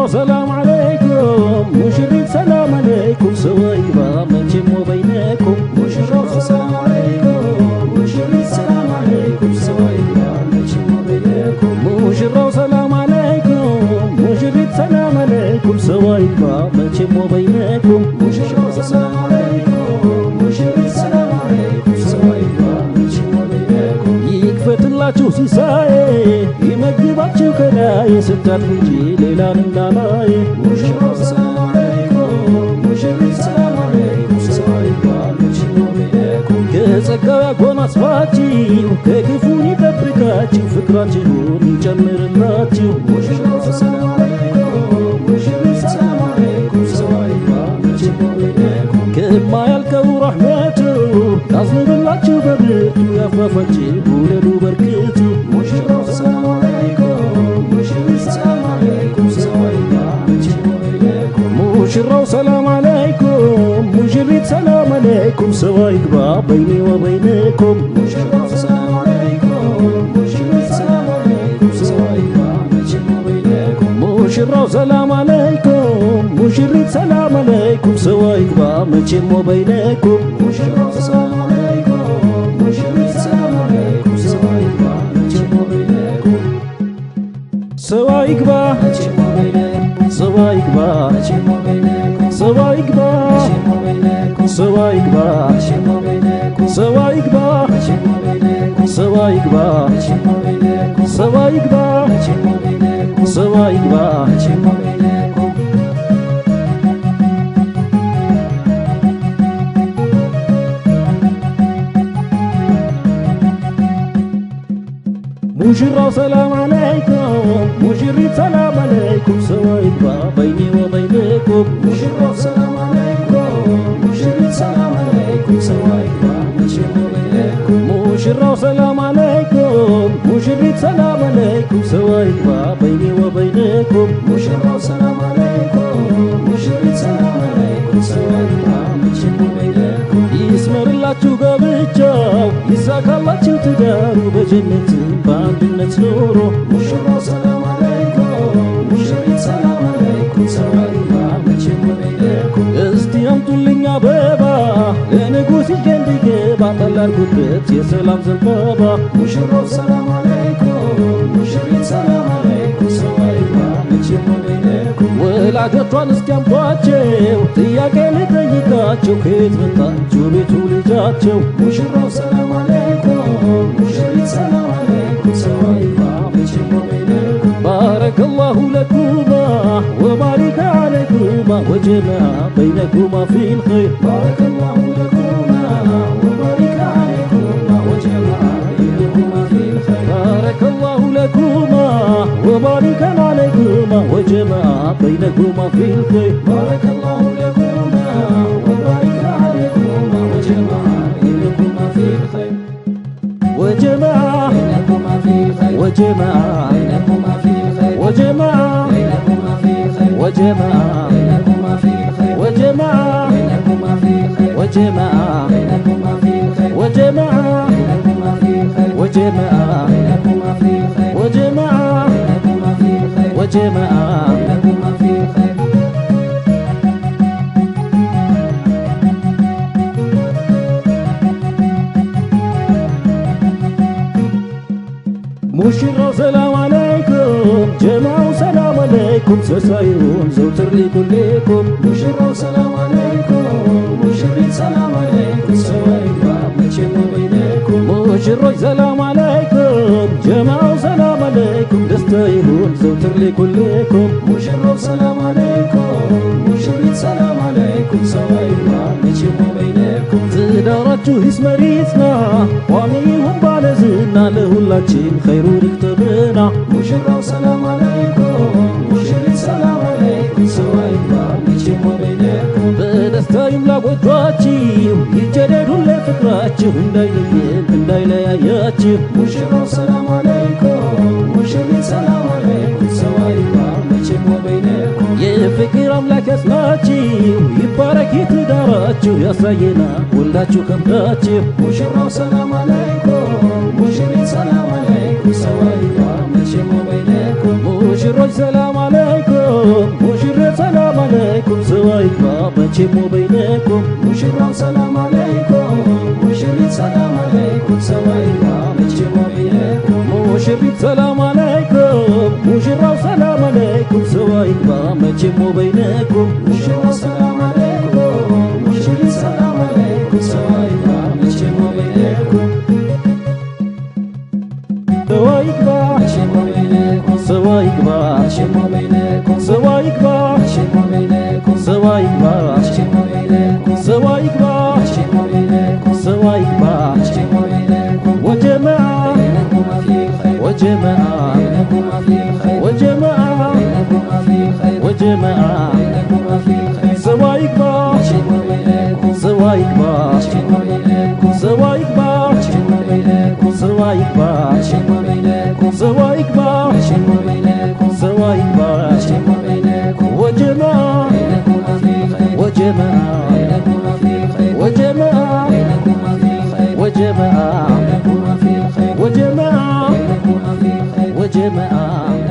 سلام عليكم مشرف سلام عليكم سويبا منجم وبينكم مشرف سلام عليكم مشرف سلام عليكم سويبا منجم وبينكم مشرف سلام عليكم مشرف سلام عليكم سويبا منجم وبينكم مشرف سلام عليكم مشرف سلام عليكم سويبا منجم وبينكم يكفت الله سيساي يمجباتشو كلاي ستات نجي ليلان لالاي مشرف سلام عليكم مشرف سلام عليكم سويبا منجم وبينكم كسكاو يكون أصفاتيو كيفوني تبركاتيو فكراتيو يجمر اللاتيو مشرف سلام عليكم مشرف سلام عليكم سويبا منجم وبينكم كما يلقوا رحمته تظلم اللاتيو ببرتو يفافاتيو ولدو بركتو مشرف سلام عليكم مشرف سلام عليكم سويبا منجم وبينكم مشرو سلام عليكم مجرد سلام عليكم سوايقبا بيني وبينكم مشرف سلام عليكم مشرف سلام عليكم سويبا منجم وبينكم مشرو سلام عليكم مجرد سلام عليكم سوايقبا منجم وبينكم مشرف سلام عليكم مشرف سلام عليكم سويبا منجم وبينكم سوايقبا منجم وبينكم سوايقبا منجم وبينكم سوايقبا منجم وبينكم سوايقبا منجم وبينكم سوايقبا منجم وبينكم سوايقبا منجم وبينكم سوايقبا منجم وبينكم سوايقبا منجم وبينكم مجرى سلام عليكم مجرد سلام عليكم سوايقبا بيني وبينكم مشرف سلام عليكم مشرف سلام عليكم سويبا منجم وبينكم مجرى سلام عليكم مجرد سلام عليكم سوايقبا بيني وبينكم مشرف سلام عليكم مشرف سلام عليكم سويبا منجم وبينكم يسمر ላችሁ ጋብቻው ይሳካላችሁ ትዳሩ በጀነት በአንድነት ኖሮ مشرف سلام عليكم مشرف سلام عليكم سويبا منجم وبينكم እስቲ አምጡልኝ አበባ ለንጉሥ ይዤ እንዲገባ ጠላልኩበት የሰላም ዘንባባ مشرف سلام عليكم مشرف سلام عليكم سويبا منجم وبينكم ወላጆቿን እስኪያምጧቸው ጥያቄ ልጠይቃቸው ከየት መጣችሁ ቤቱ ልጃቸው مشرف سلام عليكم مشرف سلام عليكم سويبا منجم وبينكم بارك الله لكما وبارك عليكما وجمع بينكما في الخير بارك الله لكما وبارك عليكما وجمع بينكما في الخير بارك الله لكما وبارك عليكما وجمع بينكما في الخير بارك الله لكما وبارك عليكما وجمع بينكما في الخير وجمع بينكما في الخير وجمع بينكما في الخير وجمع بينكما في الخير وجمع بينكما في الخير وجمع بينكما في الخير وجمع بينكما في الخير وجمع بينكما في الخير وجمع بينكما في الخير وجمع بينكما في الخير وجمع بينكما في الخير ሙሽራው ሰላም አለይኩም ጀማው ሰላም አለይኩም ሰሳይሩን ዘውትር ሊኩሌኩም مشرف سلام عليكم مشرف سلام عليكم سويبا منجم وبينكم ሙሽሮች ሰላም አለይኩም ጀማው ሰላም አለይኩም ደስታ ይሁን ዘውትር ሊኩሌኩም مشرف سلام عليكم مشرف سلام عليكم سويبا منجم وبينكم ትዳራችሁ ይስመር ይጽና ቋሚ ይሁን ባለዝና ለሁላችን ኸይሩን ይክተብና مشرف سلام عليكم مشرف سلام عليكم سويبا منجم وبينكم በደስታ ይምላ ጎጇችሁ ይጀደዱን ለፍቅራችሁ እንዳይለየን እንዳይለያያችሁ مشرف سلام عليكم مشرف سلام عليكم سويبا منجم وبينكم የፍቅር አምላክ ያስናችሁ ይባረክ ትዳራችሁ ያሳየና ሁላችሁ ከምታችሁ مشرف سلام عليكم مشرف سلام عليكم سويبا منجم وبينكم ሙሽሮች ሰላም አለይኩም ሙሽሪት ሰላም አለይኩም ሙሽራው ሰላም አለይኩም ሰው አይግባ መቼም በይነኩም ሙሽራው ሰላም አለይኩም ሙሽሪት ሰላም አለይኩም ሰው አይግባ መቼም በይነኩም ሰው አይግባ መቼም በይነኩም ሰው አይግባ መቼም በይነኩም ሰው አይግባ መቼም በይነኩም ሰው አይግባ መቼም በይነኩም ሰው አይግባ መቼም በይነኩም ሰው አይግባ مشيم بينكم وجماعة بينكم في خير وجماعة بينكم في خير وجماعة بينكم في خير وجماعة بينكم في خير سوايكبا مشيم بينكم سوايكبا مشيم بينكم سوايكبا مشيم بينكم سوايكبا مشيم بينكم سوايكبا مشيم بينكم سوايكبا مشيم بينكم وجماعة بينكم في خير وجماعة بينكم في خير وجماعة بينكم في خير وجماعة بينكم في خير وجماعة بينكم في خير وجماعة